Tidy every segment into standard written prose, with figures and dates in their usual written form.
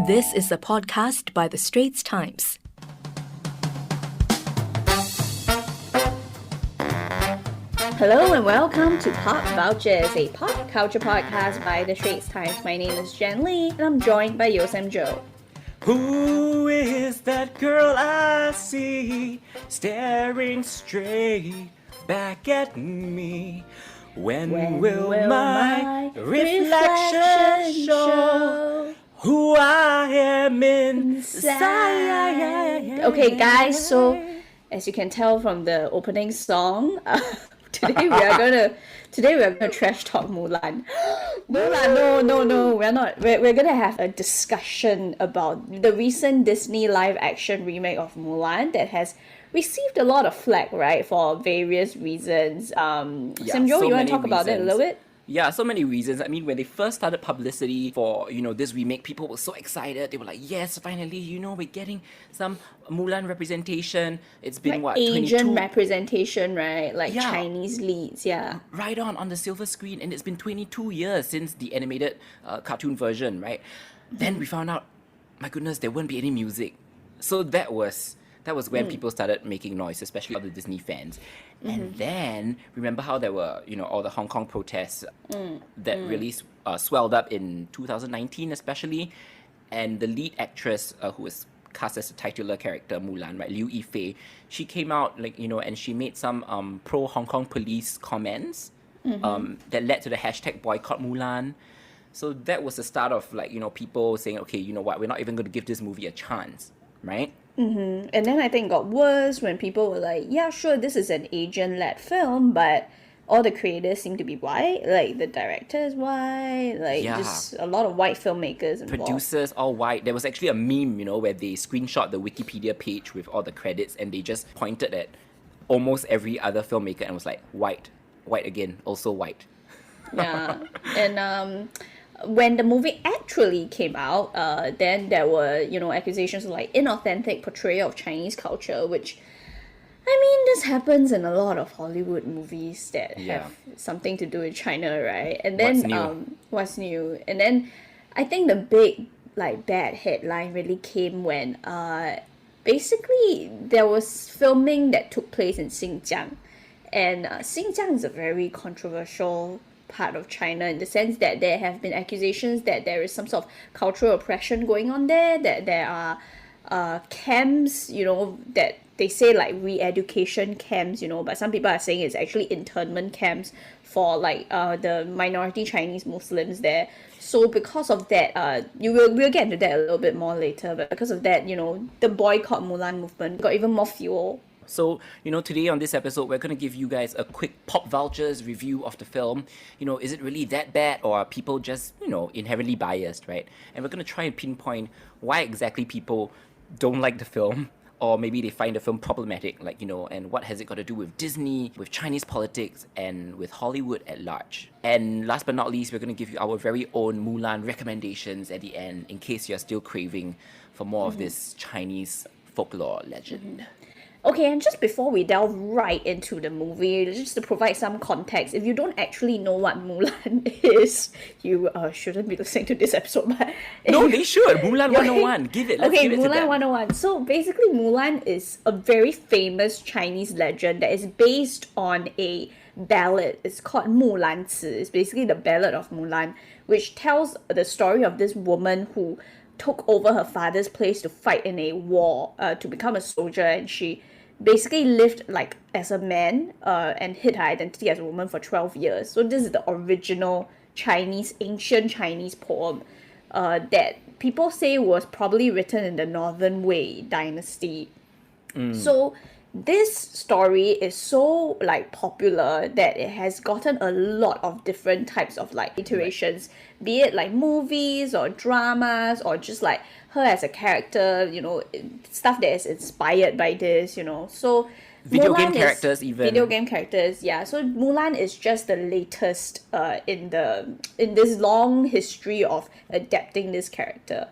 This is a podcast by the Straits Times. Hello and welcome to Pop Vultures, a pop culture podcast by the Straits Times. My name is Gong Li and I'm joined by Yosem Joe. Who is that girl I see staring straight back at me? When will my reflection show who I am inside? Okay guys, so as you can tell from the opening song, today we are gonna trash talk Mulan. Mulan, no, we're not. We're gonna have a discussion about the recent Disney live action remake of Mulan that has received a lot of flack, right, for various reasons. Samjo, you want to talk about it a little bit? Yeah, so many reasons. I mean, when they first started publicity for, this remake, people were so excited. They were like, yes, finally, we're getting some Mulan representation. It's been, like Asian representation, right? Like Chinese leads, yeah. Right on the silver screen. And it's been 22 years since the animated cartoon version, right? Then we found out, my goodness, there wouldn't be any music. So that was when people started making noise, especially all the Disney fans. And then, remember how there were, all the Hong Kong protests that really swelled up in 2019 especially. And the lead actress who was cast as the titular character, Mulan, right, Liu Yifei, she came out, and she made some pro-Hong Kong police comments that led to the hashtag Boycott Mulan. So that was the start of, people saying, okay, you know what, we're not even going to give this movie a chance, right? And then I think it got worse when people were like, yeah, sure, this is an Asian-led film, but all the creators seem to be white, like the director is white, just a lot of white filmmakers involved. Producers, all white. There was actually a meme, where they screenshot the Wikipedia page with all the credits and they just pointed at almost every other filmmaker and was like, white again, also white. Yeah, and when the movie actually came out, then there were, accusations of like inauthentic portrayal of Chinese culture, which, I mean, this happens in a lot of Hollywood movies that have something to do with China, right? And then, what's new? And then, I think the big, bad headline really came when, basically, there was filming that took place in Xinjiang. And Xinjiang is a very controversial part of China in the sense that there have been accusations that there is some sort of cultural oppression going on there, that there are camps, that they say like re-education camps, but some people are saying it's actually internment camps for the minority Chinese Muslims there. So because of that, we'll get into that a little bit more later, but because of that, the Boycott Mulan movement got even more fuel. So, today on this episode, we're going to give you guys a quick Pop Vultures review of the film. Is it really that bad, or are people just, inherently biased, right? And we're going to try and pinpoint why exactly people don't like the film, or maybe they find the film problematic, and what has it got to do with Disney, with Chinese politics, and with Hollywood at large. And last but not least, we're going to give you our very own Mulan recommendations at the end, in case you're still craving for more of this Chinese folklore legend. Okay, and just before we delve right into the movie, just to provide some context, if you don't actually know what Mulan is, you shouldn't be listening to this episode. But no, they should. Mulan 101. Give it. Let's give it to them. Mulan 101. So basically, Mulan is a very famous Chinese legend that is based on a ballad. It's called Mulan Ci. It's basically the ballad of Mulan, which tells the story of this woman who took over her father's place to fight in a war, to become a soldier, and she basically lived as a man and hid her identity as a woman for 12 years. So this is the original ancient Chinese poem that people say was probably written in the Northern Wei dynasty. So this story is so popular that it has gotten a lot of different types of iterations, be it movies or dramas or just her as a character, stuff that is inspired by this, so Video game characters. Yeah. So Mulan is just the latest in this long history of adapting this character.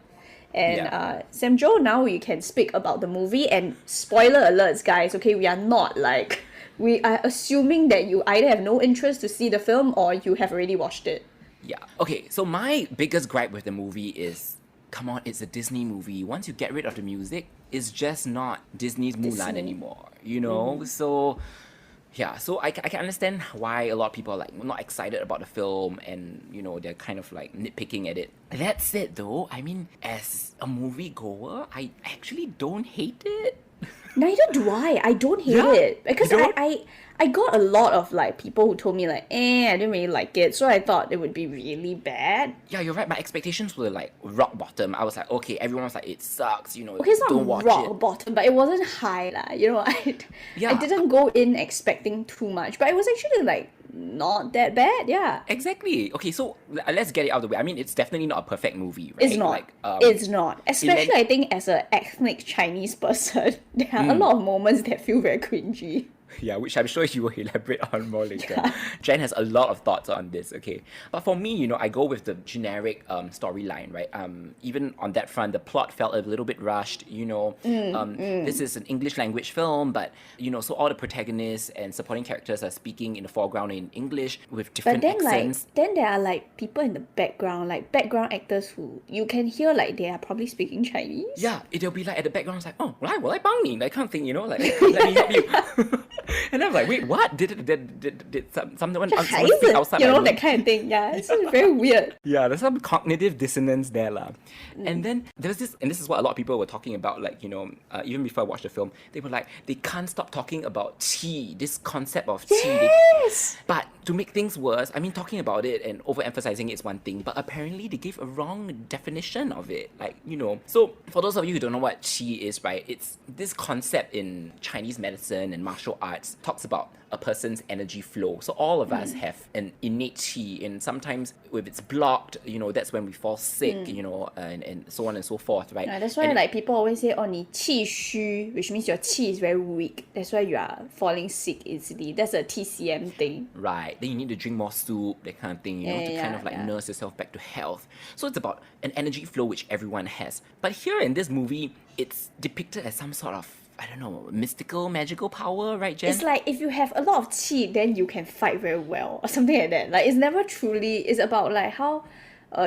And Samjo, now you can speak about the movie, and spoiler alerts, guys. Okay, we are assuming that you either have no interest to see the film or you have already watched it. Yeah. Okay, so my biggest gripe with the movie is come on, it's a Disney movie. Once you get rid of the music, it's just not Disney's Mulan Disney. anymore, you know? So, yeah, so I can understand why a lot of people are like not excited about the film and, you know, they're kind of like nitpicking at it. That said though, I mean, as a movie goer, I actually don't hate it. Neither do I. I don't hate Yeah, it because you don't? I got a lot of like people who told me like, I didn't really like it, so I thought it would be really bad. Yeah, you're right. My expectations were like rock bottom. I was like, okay, everyone was like, it sucks, you know, Okay, it's don't not watch rock it. bottom, but it wasn't high lah. You know, I Yeah. didn't go in expecting too much, but it was actually like not that bad. Yeah, Exactly. Okay, so let's get it out of the way. I mean, it's definitely not a perfect movie, right? it's not. Like, It's not. Especially, I think as an ethnic Chinese person, there are a lot of moments that feel very cringy. Yeah, which I'm sure you will elaborate on more later. Jen has a lot of thoughts on this, okay? But for me, you know, I go with the generic storyline, right? Even on that front, the plot felt a little bit rushed, you know. This is an English language film, but, you know, so all the protagonists and supporting characters are speaking in the foreground in English with different But then accents. then there are like people in the background, like background actors who you can hear like they are probably speaking Chinese. Yeah, it'll be like at the background, it's like, oh, right, well, I bang me, that kind of thing, you know, like, let me help you. And I'm like, wait, what? Did someone speak outside you my know, room? that kind of thing. Yeah, it's very weird. Yeah, there's some cognitive dissonance there, lah. And then there's this, and this is what a lot of people were talking about, like, you know, even before I watched the film, they were like, they can't stop talking about qi, this concept of qi. Yes. But to make things worse, I mean, talking about it and overemphasizing it is one thing, but apparently they gave a wrong definition of it. Like, you know, so for those of you who don't know what qi is, right, it's this concept in Chinese medicine and martial arts talks about a person's energy flow. So all of us have an innate qi, and sometimes if it's blocked, you know, that's when we fall sick, you know, and so on and so forth, right? Yeah, that's why And like people always say, oh, 你气虚, which means your qi is very weak. That's why you are falling sick easily. That's a TCM thing. Right, then you need to drink more soup, that kind of thing, you know, to kind of like nurse yourself back to health. So it's about an energy flow which everyone has. But here in this movie, it's depicted as some sort of, I don't know, mystical, magical power, right, Jen? It's like if you have a lot of qi, then you can fight very well or something like that. Like it's never truly. It's about like how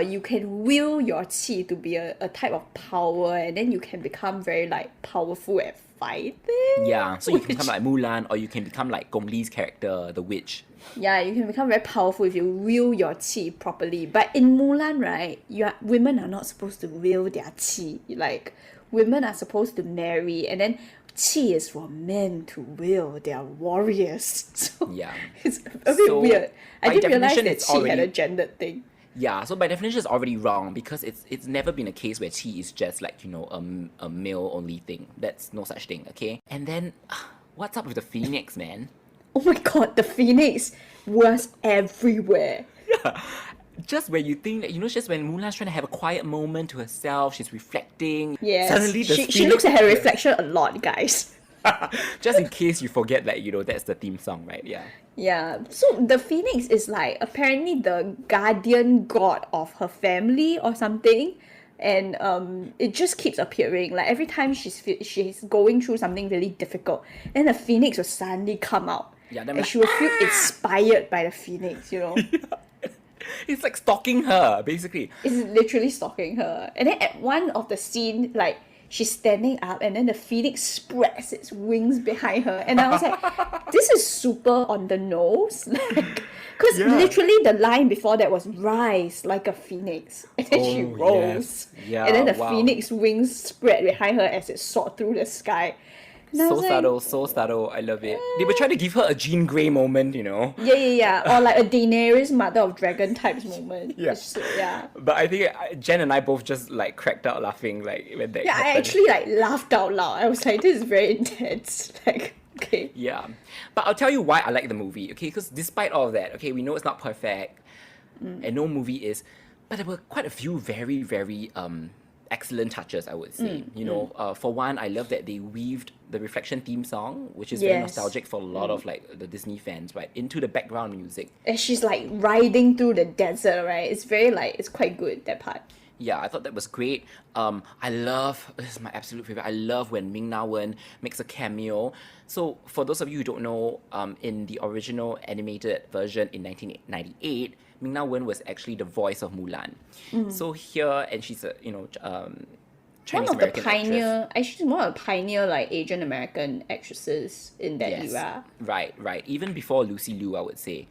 you can will your qi to be a type of power, and then you can become very like powerful at fighting. Yeah, so you can become like Mulan, or you can become like Gong Li's character, the witch. Yeah, you can become very powerful if you will your qi properly. But in Mulan, right, women are not supposed to will their qi. Like women are supposed to marry, and then qi is for men to will. They are warriors. So Yeah. it's a bit So, weird. I by didn't realize definition, that it's qi had a already- gendered thing. Yeah, so by definition, it's already wrong because it's never been a case where qi is just like, you know, a male only thing. That's no such thing, okay? And then, what's up with the phoenix, man? Oh my god, the phoenix was everywhere. Just when you think that, you know, just when Mulan's trying to have a quiet moment to herself, she's reflecting. Yes. Suddenly the she looks at her phoenix- reflection a lot, guys. Just in case you forget that, you know, that's the theme song, right? Yeah. Yeah, so the phoenix is like apparently the guardian god of her family or something, and it just keeps appearing. Like every time she's going through something really difficult, then the phoenix will suddenly come out, Yeah, then I'm and like, she will feel inspired by the phoenix. You know, It's like stalking her, basically. it's literally stalking her. And then at one of the scene, like she's standing up, and then the phoenix spreads its wings behind her, and I was like, this is super on the nose, like, because Yeah. literally the line before that was rise like a phoenix, and then she Oh, rolls, yes. Yeah, and then the wow. phoenix wings spread behind her as it soared through the sky. And I So was like, subtle, so subtle. I love it. They were trying to give her a Jean Grey moment, you know. yeah, or like a Daenerys Mother of Dragon types moment. Yeah. So, yeah. But I think Jen and I both just like cracked out laughing like when that Yeah, I happened. actually like laughed out loud. I was like, this is very intense. Like, okay. Yeah. But I'll tell you why I like the movie, okay? Because despite all of that, okay, we know it's not perfect, and no movie is, but there were quite a few very, very excellent touches, I would say. You know, for one, I love that they weaved the Reflection theme song, which is very Yes. nostalgic for a lot of like the Disney fans, right, into the background music. And she's like riding through the desert, right? It's very like, it's quite good, that part. Yeah, I thought that was great. I love, this is my absolute favorite, I love when Ming Na Wen makes a cameo. So for those of you who don't know, in the original animated version in 1998, Ming-Na Wen was actually the voice of Mulan. So here, and she's a Chinese One of the American pioneer, actually one of the pioneer like Asian American actresses in that era. Right. Even before Lucy Liu, I would say.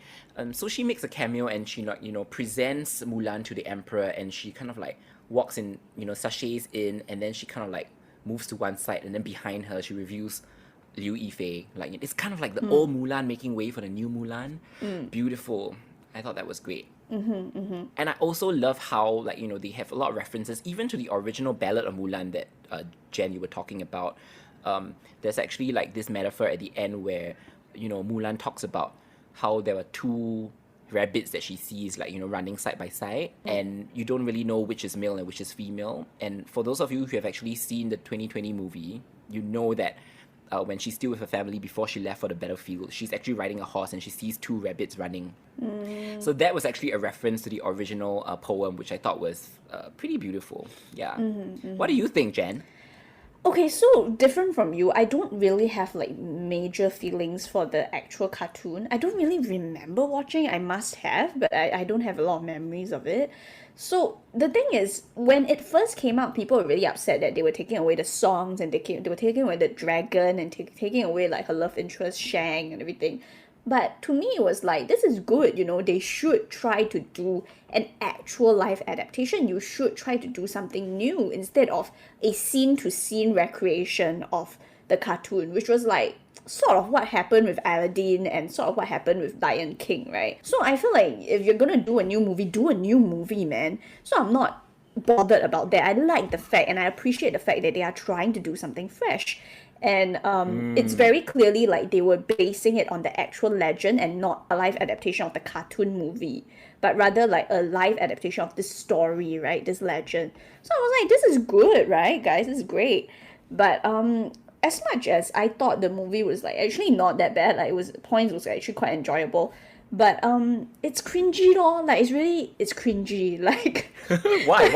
So she makes a cameo and she presents Mulan to the emperor, and she kind of like walks in, sachets in, and then she kind of like moves to one side, and then behind her she reveals Liu Yifei. Like it's kind of like the old Mulan making way for the new Mulan. Beautiful. I thought that was great. And I also love how they have a lot of references even to the original Ballad of Mulan that Jen, you were talking about. There's actually like this metaphor at the end where Mulan talks about how there were two rabbits that she sees running side by side, and you don't really know which is male and which is female. And for those of you who have actually seen the 2020 movie, you know that when she's still with her family before she left for the battlefield, she's actually riding a horse and she sees two rabbits running. So that was actually a reference to the original poem, which I thought was pretty beautiful. Yeah. What do you think, Jen? Okay, so different from you, I don't really have like major feelings for the actual cartoon. I don't really remember watching. I must have, but I don't have a lot of memories of it. So the thing is, when it first came out, people were really upset that they were taking away the songs, and they were taking away the dragon, and taking away like her love interest Shang and everything. But to me, it was like, this is good, they should try to do an actual live adaptation. You should try to do something new instead of a scene-to-scene recreation of the cartoon, which was like sort of what happened with Aladdin and sort of what happened with Lion King, right? So I feel like if you're gonna do a new movie, man. So I'm not bothered about that. I like the fact and I appreciate the fact that they are trying to do something fresh. And it's very clearly like they were basing it on the actual legend and not a live adaptation of the cartoon movie, but rather like a live adaptation of this story, right? This legend. So I was like, this is good, right, guys? This is great. But as much as I thought the movie was like actually not that bad, like points was actually quite enjoyable. But it's cringy though. Like it's cringy. Like Why?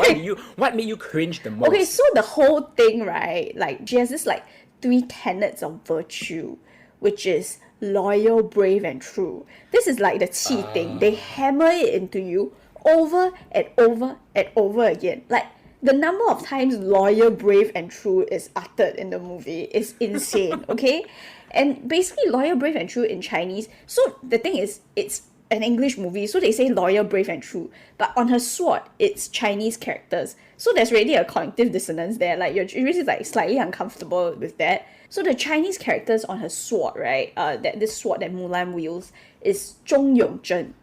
What made you cringe the most? Okay, so the whole thing, right? Like she has this like 3 tenets of virtue, which is loyal, brave, and true. This is like the qi thing. They hammer it into you over and over and over again. Like the number of times loyal, brave, and true is uttered in the movie is insane, okay? And basically loyal, brave, and true in Chinese. So the thing is, it's an English movie, so they say loyal, brave, and true. But on her sword, it's Chinese characters. So there's really a cognitive dissonance there. Like you're really like slightly uncomfortable with that. So the Chinese characters on her sword, right? This sword that Mulan wields is Zhong Yongzhen.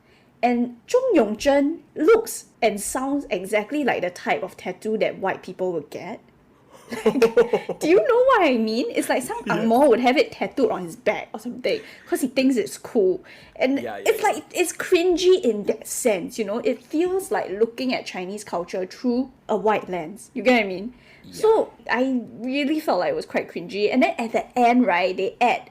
And Zhong Yongzhen looks and sounds exactly like the type of tattoo that white people would get. Like, do you know what I mean? It's like some Angmo would have it tattooed on his back or something because he thinks it's cool. And it's like, it's cringy in that sense, It feels like looking at Chinese culture through a white lens. You get what I mean? Yeah. So I really felt like it was quite cringy. And then at the end, right, they add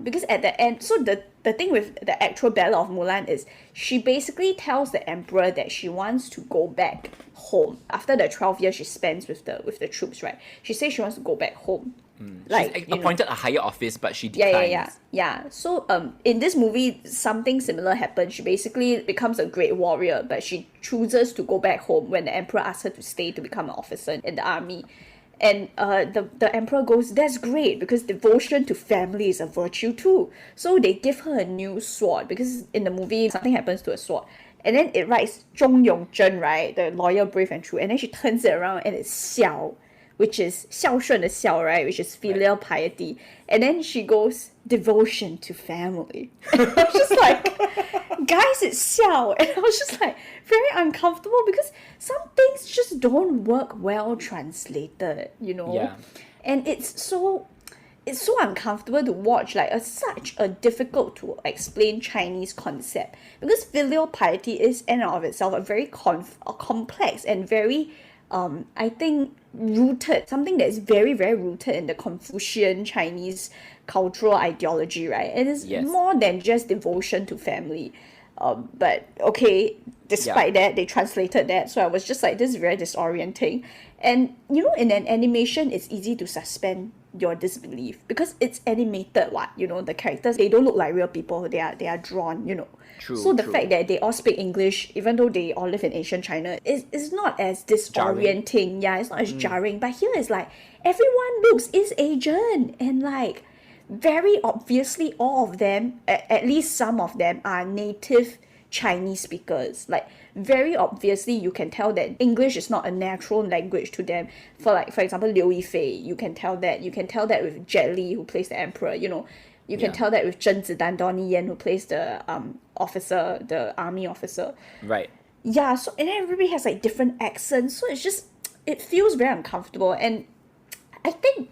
because at the end, so the thing with the actual Ballad of Mulan is she basically tells the emperor that she wants to go back home after the 12 years she spends with the troops, right? She says she wants to go back home. Like she's appointed a higher office, but she declines. Yeah. So in this movie, something similar happens. She basically becomes a great warrior, but she chooses to go back home when the emperor asks her to stay to become an officer in the army. And the emperor goes, that's great, because devotion to family is a virtue too. So they give her a new sword, because in the movie, something happens to a sword. And then it writes Zhong Yongzhen, right? The loyal, brave, and true. And then she turns it around and it's Xiao, which is 孝顺的孝, right? Which is filial piety. And then she goes, devotion to family. And I was just like, guys, it's Xiao. And I was just like, very uncomfortable because some things just don't work well translated, Yeah. And it's so uncomfortable to watch, like such a difficult to explain Chinese concept, because filial piety is in and of itself a very complex and very I think rooted, something that is very, very rooted in the Confucian Chinese cultural ideology, right? It is more than just devotion to family. But okay, despite that, they translated that. So I was just like, this is very disorienting. And in an animation, it's easy to suspend your disbelief because it's animated. The characters, they don't look like real people. They are drawn. True, So the true. fact that they all speak English, even though they all live in ancient China, is not as disorienting. Yeah, it's not as jarring. But here it's like everyone looks East Asian, and like very obviously all of them, at least some of them, are native Chinese speakers. Like very obviously you can tell that English is not a natural language to them. For example, Liu Yifei, you can tell that with Jet Li, who plays the emperor. You can tell that with Zhen Zidan, Donnie Yen, who plays the officer, the army officer. Right. Yeah, so and everybody has like different accents, so it feels very uncomfortable. And I think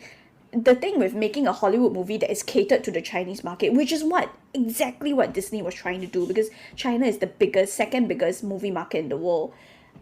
the thing with making a Hollywood movie that is catered to the Chinese market, which is exactly what Disney was trying to do, because China is the second biggest movie market in the world.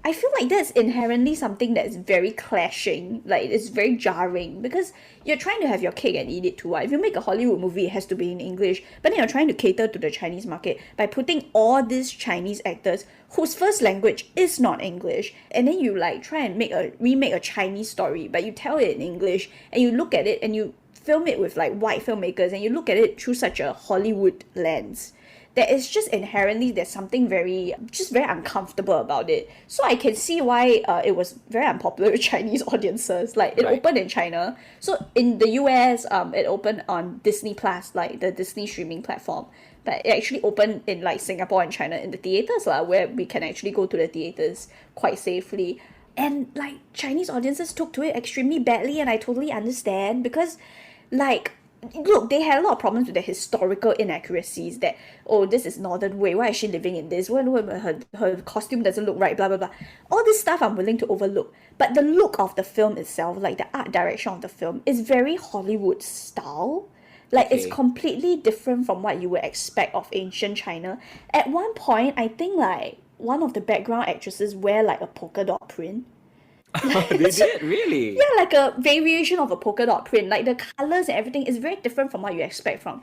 I feel like that's inherently something that's very clashing. Like, it's very jarring because you're trying to have your cake and eat it too. If you make a Hollywood movie, it has to be in English, but then you're trying to cater to the Chinese market by putting all these Chinese actors whose first language is not English, and then you like try and remake a Chinese story, but you tell it in English, and you look at it and you film it with like white filmmakers, and you look at it through such a Hollywood lens. That is just inherently, there's something very uncomfortable about it. So I can see why it was very unpopular with Chinese audiences. Like, it opened in China. So in the US, it opened on Disney Plus, like the Disney streaming platform. But it actually opened in like Singapore and China in the theaters, where we can actually go to the theaters quite safely. And like, Chinese audiences took to it extremely badly, and I totally understand because like, look, they had a lot of problems with the historical inaccuracies that, this is Northern Wei, why is she living in this? Her costume doesn't look right, blah, blah, blah. All this stuff I'm willing to overlook. But the look of the film itself, like the art direction of the film, is very Hollywood style. Like, it's completely different from what you would expect of ancient China. At one point, I think like one of the background actresses wear like a polka dot print. They did, really? Yeah, like a variation of a polka dot print. Like, the colors and everything is very different from what you expect from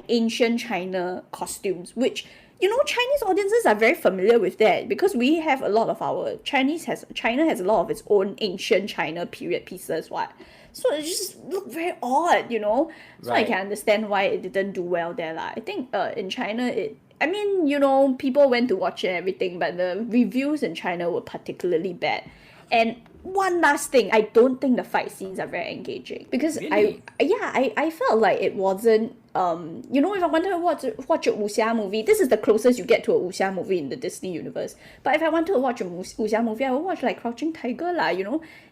ancient China costumes, which, Chinese audiences are very familiar with that because we have a lot of our China has a lot of its own ancient China period pieces, so it just looked very odd, So I can understand why it didn't do well there. I think in China people went to watch it and everything, but the reviews in China were particularly bad. And one last thing, I don't think the fight scenes are very engaging because Really? I felt like it wasn't if I wanted to watch a wuxia movie, this is the closest you get to a wuxia movie in the Disney universe. But if I wanted to watch a wuxia movie, I would watch like Crouching Tiger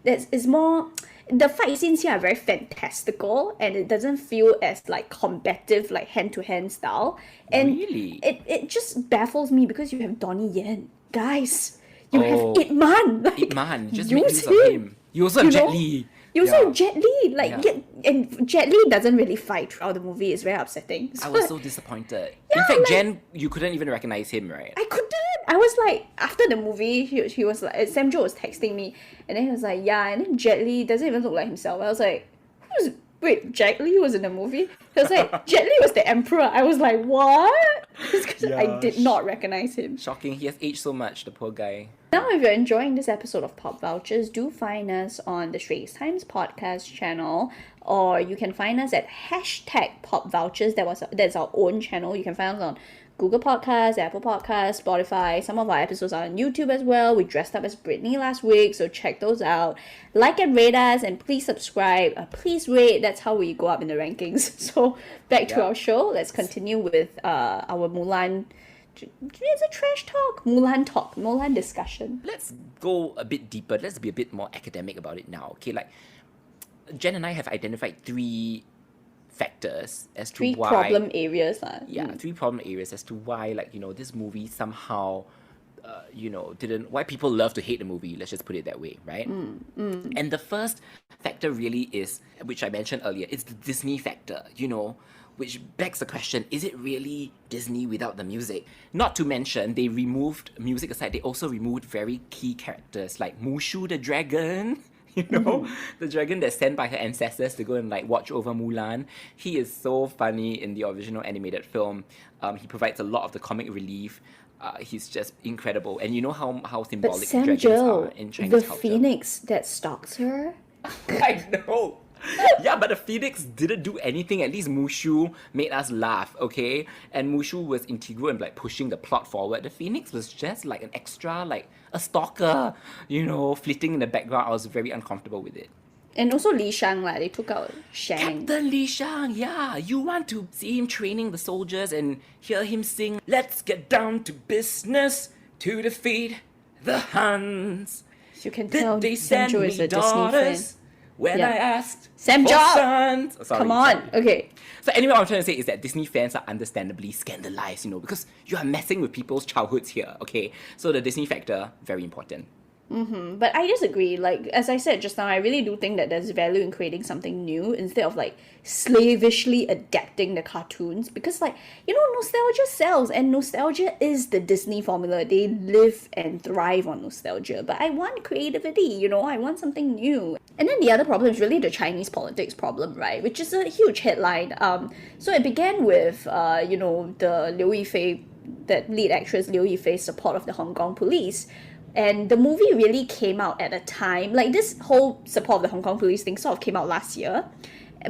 it's more, the fight scenes here are very fantastical, and it doesn't feel as like combative, like hand-to-hand style. And Really? it just baffles me because you have Donnie Yen, guys. You have Ip Man. Ip Man, just make use of him. You also have Jet Li. You also have Jet Li. And Jet Li doesn't really fight throughout the movie. It's very upsetting. I was so disappointed. In fact, Jen, you couldn't even recognize him, right? I couldn't. I was like, after the movie, he was like, Sam Jo was texting me, and then he was like, yeah, and then Jet Li doesn't even look like himself. I was like, wait, Jet Li was in the movie? He was like, Jet Li was the emperor. I was like, what? Because I did not recognize him. Shocking. He has aged so much, the poor guy. Now, if you're enjoying this episode of Pop Vultures, do find us on the Straits Times podcast channel, or you can find us at #PopVultures. That's our own channel. You can find us on Google Podcasts, Apple Podcasts, Spotify. Some of our episodes are on YouTube as well. We dressed up as Britney last week, so check those out. Like and rate us, and please subscribe. Please rate. That's how we go up in the rankings. So back to our show. Let's continue with our Mulan. It's a trash talk. Mulan discussion. Let's go a bit deeper. Let's be a bit more academic about it now. Okay, like Jen and I have identified three factors as to why. 3 problem areas. Yeah, 3 problem areas as to why, this movie somehow, why people love to hate the movie. Let's just put it that way, right? And the first factor really is, which I mentioned earlier, it's the Disney factor, which begs the question, is it really Disney without the music? Not to mention, they removed, music aside, they also removed very key characters like Mushu the dragon, the dragon that's sent by her ancestors to go and watch over Mulan. He is so funny in the original animated film. He provides a lot of the comic relief. He's just incredible. And you know how symbolic dragons are in Chinese culture. The phoenix that stalks her? I know. Yeah, but the Phoenix didn't do anything. At least Mushu made us laugh, okay? And Mushu was integral in like pushing the plot forward. The Phoenix was just like an extra, like a stalker, flitting in the background. I was very uncomfortable with it. And also Li Shang, like, they took out Shang. Captain Li Shang, yeah. You want to see him training the soldiers and hear him sing, "Let's get down to business to defeat the Huns." You can Did tell they Sam send Jo me is a Disney fan. daughters when Yeah. I asked Sam for Jo! sons? Oh, sorry, Come on, sorry. okay. So anyway, what I'm trying to say is that Disney fans are understandably scandalized, because you are messing with people's childhoods here, okay? So the Disney factor, very important. But I disagree. Like, as I said just now, I really do think that there's value in creating something new instead of, like, slavishly adapting the cartoons. Because, like, nostalgia sells, and nostalgia is the Disney formula. They live and thrive on nostalgia. But I want creativity, I want something new. And then the other problem is really the Chinese politics problem, right? Which is a huge headline. So it began with, the Liu Yifei, that lead actress Liu Yifei's support of the Hong Kong police. And the movie really came out at a time, like this whole support of the Hong Kong police thing sort of came out last year.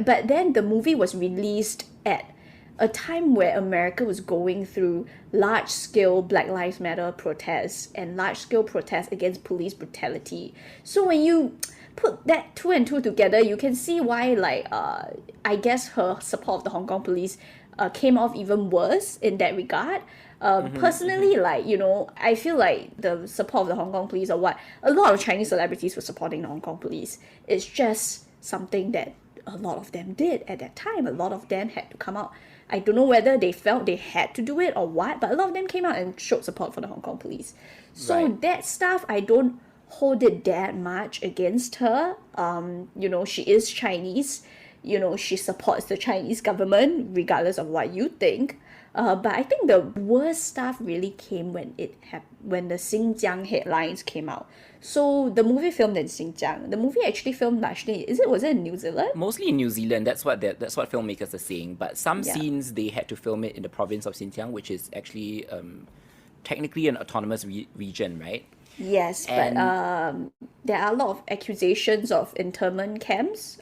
But then the movie was released at a time where America was going through large-scale Black Lives Matter protests and large-scale protests against police brutality. So when you put that two and two together, you can see why, like, I guess her support of the Hong Kong police came off even worse in that regard. Personally, like, I feel like the support of the Hong Kong police, or what a lot of Chinese celebrities were supporting the Hong Kong police, is just something that a lot of them did at that time. A lot of them had to come out. I don't know whether they felt they had to do it or what, but a lot of them came out and showed support for the Hong Kong police. So Right. that stuff, I don't hold it that much against her. She is Chinese. She supports the Chinese government, regardless of what you think. But I think the worst stuff really came when when the Xinjiang headlines came out. So the movie filmed in Xinjiang. The movie actually filmed largely, was it in New Zealand? Mostly in New Zealand, that's what filmmakers are saying. But some Yeah. scenes, they had to film it in the province of Xinjiang, which is actually technically an autonomous region, right? Yes, but there are a lot of accusations of internment camps.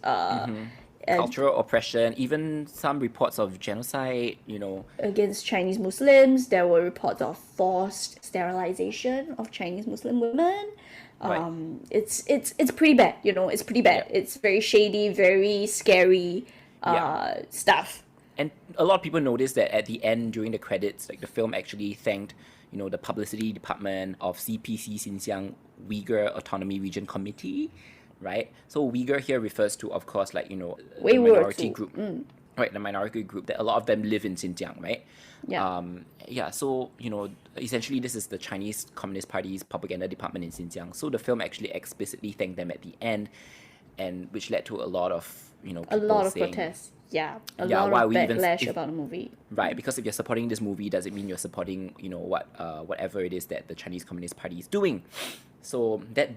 And Cultural oppression, even some reports of genocide, against Chinese Muslims. There were reports of forced sterilization of Chinese Muslim women. Right. It's pretty bad. It's pretty bad. Yeah. It's very shady, very scary Yeah. stuff. And a lot of people noticed that at the end, during the credits, like the film actually thanked, the publicity department of CPC Xinjiang Uyghur Autonomy Region Committee, right? So Uyghur here refers to, of course, like, the minority group. Right, the minority group, that a lot of them live in Xinjiang, right? Yeah. So, essentially this is the Chinese Communist Party's propaganda department in Xinjiang. So the film actually explicitly thanked them at the end, and which led to a lot of, people A lot of saying, protests. Yeah. A Yeah, lot why of we even- backlash if- about the movie. Right, because if you're supporting this movie, does it mean you're supporting, whatever it is that the Chinese Communist Party is doing? So that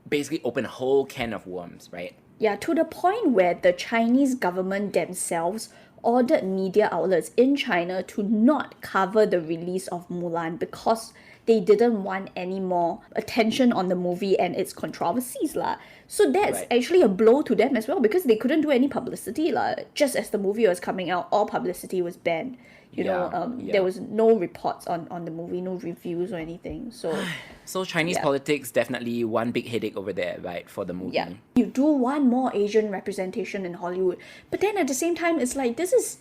basically opened a whole can of worms, right? Yeah, to the point where the Chinese government themselves ordered media outlets in China to not cover the release of Mulan because they didn't want any more attention on the movie and its controversies lah. So that's Right. actually a blow to them as well, because they couldn't do any publicity lah. Just as the movie was coming out, all publicity was banned. Yeah. There was no reports on the movie, no reviews or anything. So Chinese Yeah. politics, definitely one big headache over there, right, for the movie. Yeah, you do want more Asian representation in Hollywood, but then at the same time, it's like, this is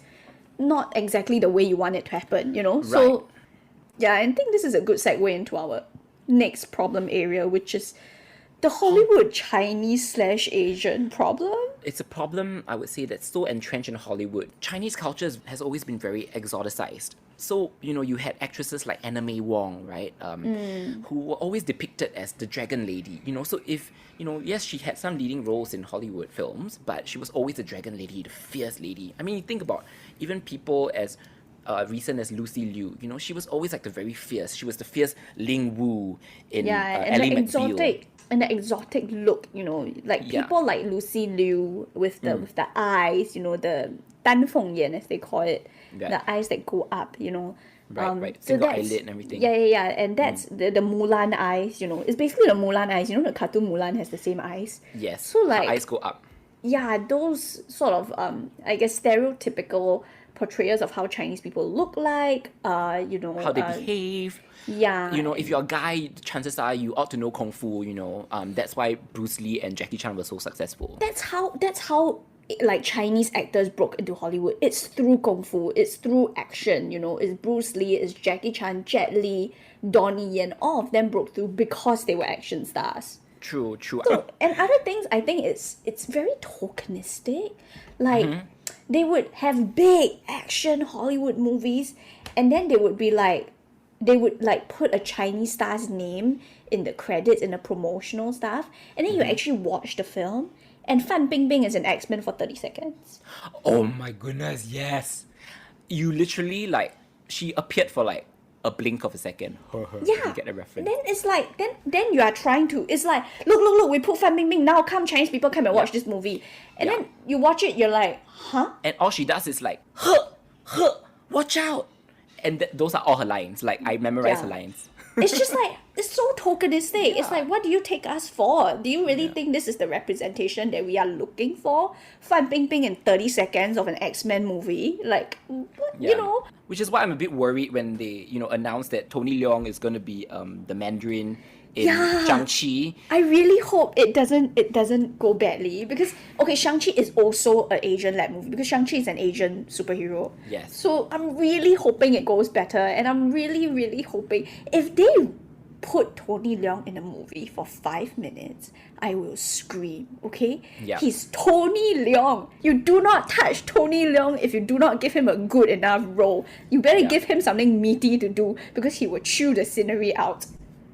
not exactly the way you want it to happen, Right. So, yeah, I think this is a good segue into our next problem area, which is the Hollywood Chinese/Asian problem. It's a problem, I would say, that's so entrenched in Hollywood. Chinese culture has always been very exoticized. So, you had actresses like Anna May Wong, right? Who were always depicted as the dragon lady. So if, yes, she had some leading roles in Hollywood films, but she was always the dragon lady, the fierce lady. I mean, you think about even people as recent as Lucy Liu, she was always like the very fierce. She was the fierce Ling Wu in And Ally the McBeal. the exotic look, like Yeah. people like Lucy Liu with the eyes, the 丹凤眼 as they call it, Yeah. the eyes that go up, Right. so Single that's- eyelid and everything. Yeah, and that's the Mulan eyes, it's basically the Mulan eyes. The cartoon Mulan has the same eyes. Yes. So, her like- eyes go up. those sort of I guess stereotypical portrayals of how Chinese people look like, How they behave. yeah, You know, if you're a guy, chances are you ought to know kung fu. You know, that's why Bruce Lee and Jackie Chan were so successful. that's how like Chinese actors broke into Hollywood. It's through kung fu, it's through action, it's Bruce Lee, it's Jackie Chan, Jet Li, Donnie, and all of them broke through because they were action stars. True. So, and other things, I think it's very tokenistic. Like, they would have big action Hollywood movies, and then they would put a Chinese star's name in the credits, in the promotional stuff, and then you actually watch the film, and Fan Bingbing is an X-Men for 30 seconds. Oh my goodness, yes. You literally, like, she appeared for like a blink of a second. Yeah. You get the reference. Then it's like, then you are trying to, it's like, look, we put Fan Bingbing, now come Chinese people, come and watch this movie. And then you watch it, you're like, huh? And all she does is like, watch out. And those are all her lines. Like, I memorize her lines. It's just like, it's so tokenistic. It's like, what do you take us for? Do you really think this is the representation that we are looking for? Fan Bingbing in 30 seconds of an X-Men movie? Like, you know? Which is why I'm a bit worried when they, announced that Tony Leung is going to be the Mandarin in Shang-Chi. I really hope it doesn't go badly, because okay, Shang-Chi is also an Asian-led movie, because Shang-Chi is an Asian superhero. Yes. So I'm really hoping it goes better, and I'm really, really hoping if they put Tony Leung in a movie for 5 minutes, I will scream, okay? Yeah. He's Tony Leung. You do not touch Tony Leung if you do not give him a good enough role. You better give him something meaty to do, because he will chew the scenery out.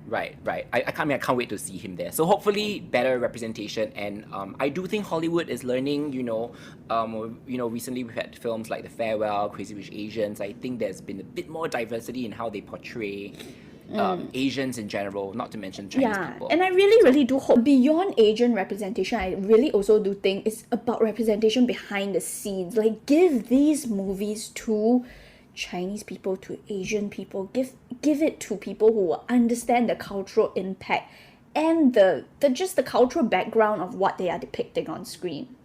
Right. I can't wait to see him there. So hopefully better representation, and I do think Hollywood is learning. Recently we've had films like The Farewell, Crazy Rich Asians. I think there's been a bit more diversity in how they portray Asians in general, not to mention Chinese people. And I really, really do hope beyond Asian representation, I really also do think it's about representation behind the scenes. Like, give these movies to Chinese people, to Asian people, give it to people who will understand the cultural impact and the cultural background of what they are depicting on screen.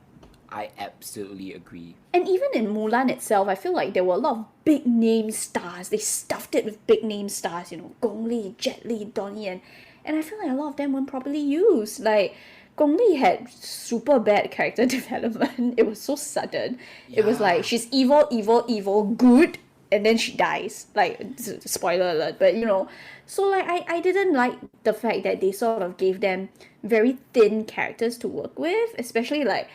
I absolutely agree. And even in Mulan itself, I feel like there were a lot of big name stars. They stuffed it with big name stars, Gong Li, Jet Li, Donnie, and I feel like a lot of them weren't properly used. Like, Gong Li had super bad character development. It was so sudden. It was like, she's evil, good, and then she dies. Like, spoiler alert, but so like I didn't like the fact that they sort of gave them very thin characters to work with, especially like,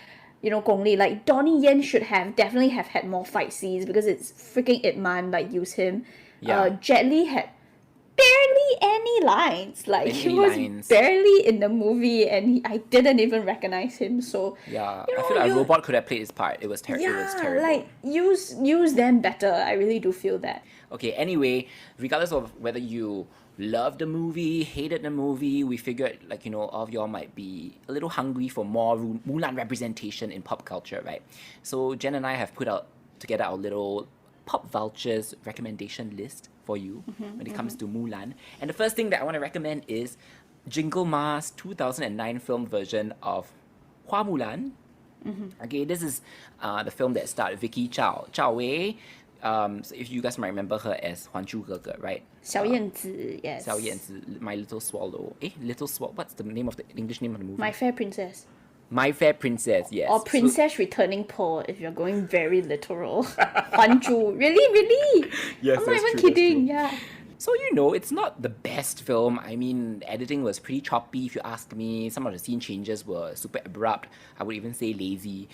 Gong Li. Like, Donnie Yen should definitely have had more fight scenes, because it's freaking Ip Man, like, use him. Jet Li had barely any lines. Like, he was barely in the movie, and I didn't even recognize him. So I feel like a robot could have played his part. It was terrible. Like, use them better. I really do feel that. Okay, anyway, regardless of whether you loved the movie, hated the movie, we figured, all of y'all might be a little hungry for more Mulan representation in pop culture, right? So Jen and I have put together our little pop vultures recommendation list for you when it comes to Mulan. And the first thing that I want to recommend is Jingle Ma's 2009 film version of Hua Mulan. Okay, this is the film that starred Vicky Zhao Wei. So if you guys might remember her as 还珠格格, right? 小燕子, yes. 小燕子, My Little Swallow. Little Swallow. What's the name of the English name of the movie? My Fair Princess. My Fair Princess, yes. Or Princess Returning Pearl, if you're going very literal. 还珠. Really? Yes, I'm not even kidding. Yeah. So, it's not the best film. I mean, editing was pretty choppy, if you ask me. Some of the scene changes were super abrupt. I would even say lazy.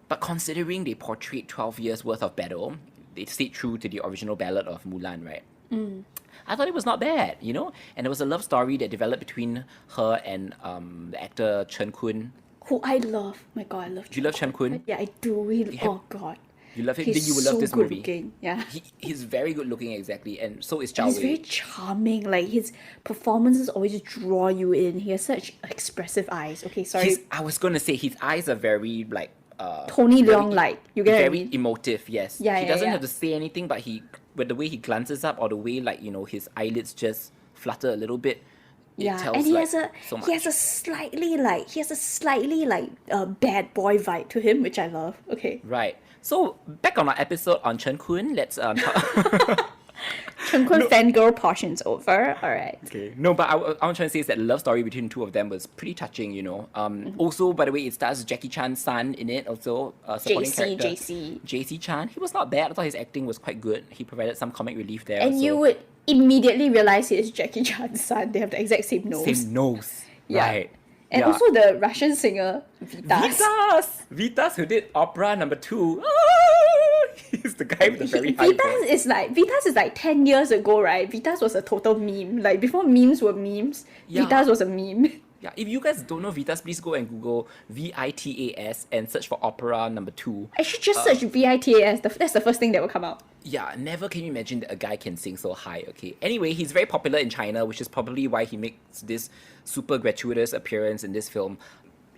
But considering they portrayed 12 years worth of battle, they stayed true to the original ballad of Mulan, right? I thought it was not bad, And there was a love story that developed between her and the actor Chen Kun. Who I love. My God, I love Chen Kun. Do you love Chen Kun? Yeah, I do. Oh, God. You love him? He's Then you will so love this good movie. Looking. Yeah. He's very good looking, exactly. And so is Zhao He's Wei. very charming. Like, his performances always draw you in. He has such expressive eyes. Okay, sorry. I was going to say, his eyes are very, like... Tony Leung, like, you get very what I mean? emotive, yes. Yeah, he doesn't yeah. have to say anything, but with the way he glances up, or the way, like, his eyelids just flutter a little bit, Yeah, tells, and he like, has a so much. he has a slightly bad boy vibe to him, which I love. Okay. Right. So back on our episode on Chen Kun, let's talk. Chen Kun fangirl portion's over. All right. Okay. No, but I'm trying to say is that the love story between the two of them was pretty touching, you know. Also, by the way, it stars Jackie Chan's son in it, also supporting character. JC Chan. He was not bad. I thought his acting was quite good. He provided some comic relief there. And also. you would immediately realize he is Jackie Chan's son. They have the exact same nose. Same nose. Yeah. Right. And Yeah. also the Russian singer, Vitas. Vitas, who did opera number 2. He's the guy with the very high voice. Vitas is like 10 years ago, right? Vitas was a total meme. Like before memes were memes, Yeah. Vitas was a meme. Yeah, if you guys don't know Vitas, please go and Google VITAS and search for opera number 2. I should just search VITAS. That's the first thing that will come out. Yeah, never can you imagine that a guy can sing so high, okay? Anyway, he's very popular in China, which is probably why he makes this super gratuitous appearance in this film.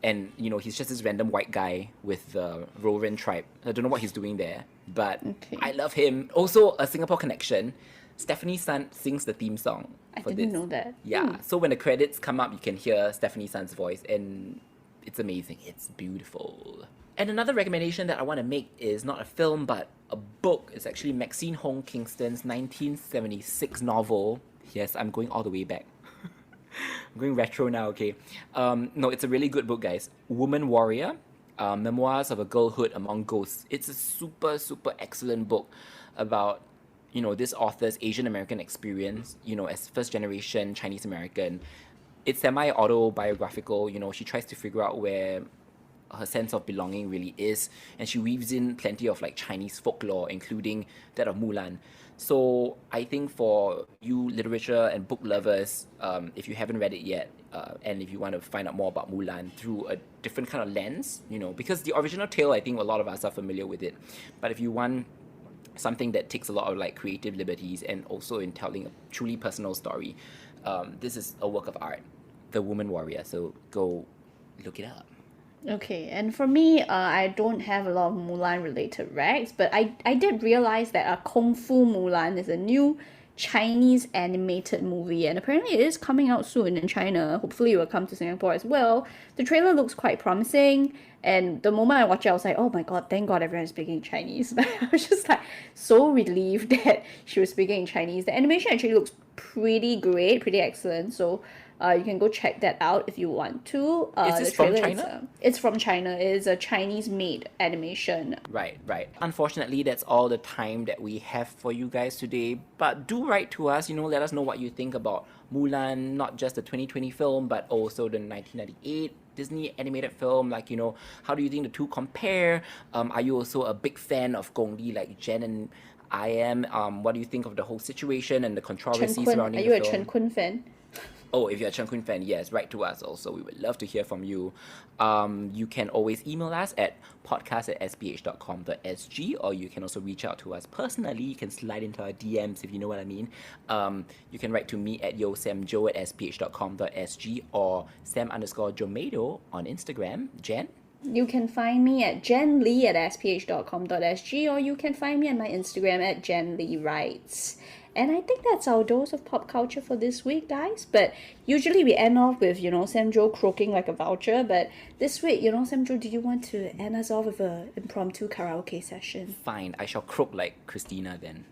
And, you know, he's just this random white guy with the Roran tribe. I don't know what he's doing there, but Okay. I love him. Also, a Singapore connection. Stephanie Sun sings the theme song I for didn't this. know that. Yeah, so when the credits come up, you can hear Stephanie Sun's voice, and it's amazing. It's beautiful. And another recommendation that I want to make is not a film, but a book. It's actually Maxine Hong Kingston's 1976 novel. Yes, I'm going all the way back. I'm going retro now, okay? No, it's a really good book, guys. Woman Warrior, Memoirs of a Girlhood Among Ghosts. It's a super, super excellent book about, you know, this author's Asian American experience, you know, as first generation Chinese American. It's semi-autobiographical, you know, she tries to figure out where her sense of belonging really is, and she weaves in plenty of like Chinese folklore, including that of Mulan. So I think for you literature and book lovers, if you haven't read it yet, and if you want to find out more about Mulan through a different kind of lens, you know, because the original tale, I think a lot of us are familiar with it, but if you want something that takes a lot of like creative liberties and also in telling a truly personal story, this is a work of art, The Woman Warrior. So go look it up. Okay, and for me, I don't have a lot of Mulan related recs, but I did realize that Kung Fu Mulan is a new Chinese animated movie, and apparently it is coming out soon in China. Hopefully it will come to Singapore as well. The trailer looks quite promising, and the moment I watched it, I was like, oh my god, thank god everyone's speaking Chinese. I was just like so relieved that she was speaking in Chinese. The animation actually looks pretty great, pretty excellent, so you can go check that out if you want to. Is this from China? It's from China. It's a Chinese-made animation. Right. Unfortunately, that's all the time that we have for you guys today. But do write to us, you know, let us know what you think about Mulan, not just the 2020 film, but also the 1998 Disney animated film. Like, you know, how do you think the two compare? Are you also a big fan of Gong Li like Jen and I am? What do you think of the whole situation and the controversy surrounding the film? Are you a Chen Kun fan? Oh, if you're a Chen Kun fan, yes, write to us also. We would love to hear from you. You can always email us at podcast@sph.com.sg, or you can also reach out to us personally. You can slide into our DMs if you know what I mean. You can write to me at yosamjo@sph.com.sg or sam_jomado on Instagram. Jen? You can find me at jenlee@sph.com.sg, or you can find me on my Instagram at jenleewrites. And I think that's our dose of pop culture for this week, guys. But usually we end off with, you know, Sam Jo croaking like a vulture. But this week, you know, Sam Jo, do you want to end us off with an impromptu karaoke session? Fine, I shall croak like Christina then.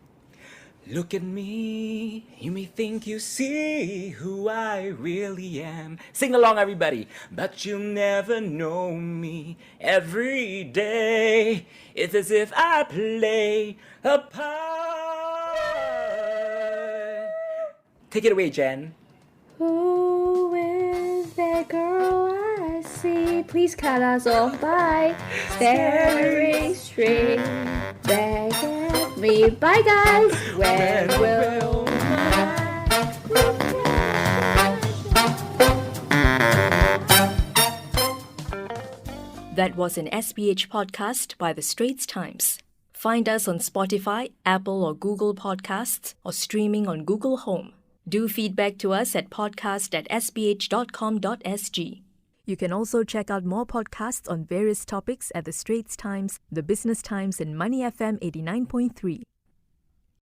Look at me, you may think you see who I really am. Sing along, everybody. But you'll never know me every day. It's as if I play a part. Take it away, Jen. Who is that girl I see? Please cut us off by staring straight back at me. Bye, guys. When will That was an SPH podcast by the Straits Times. Find us on Spotify, Apple or Google Podcasts, or streaming on Google Home. Do feedback to us at podcast@sph.com.sg. You can also check out more podcasts on various topics at the Straits Times, the Business Times, and Money FM 89.3.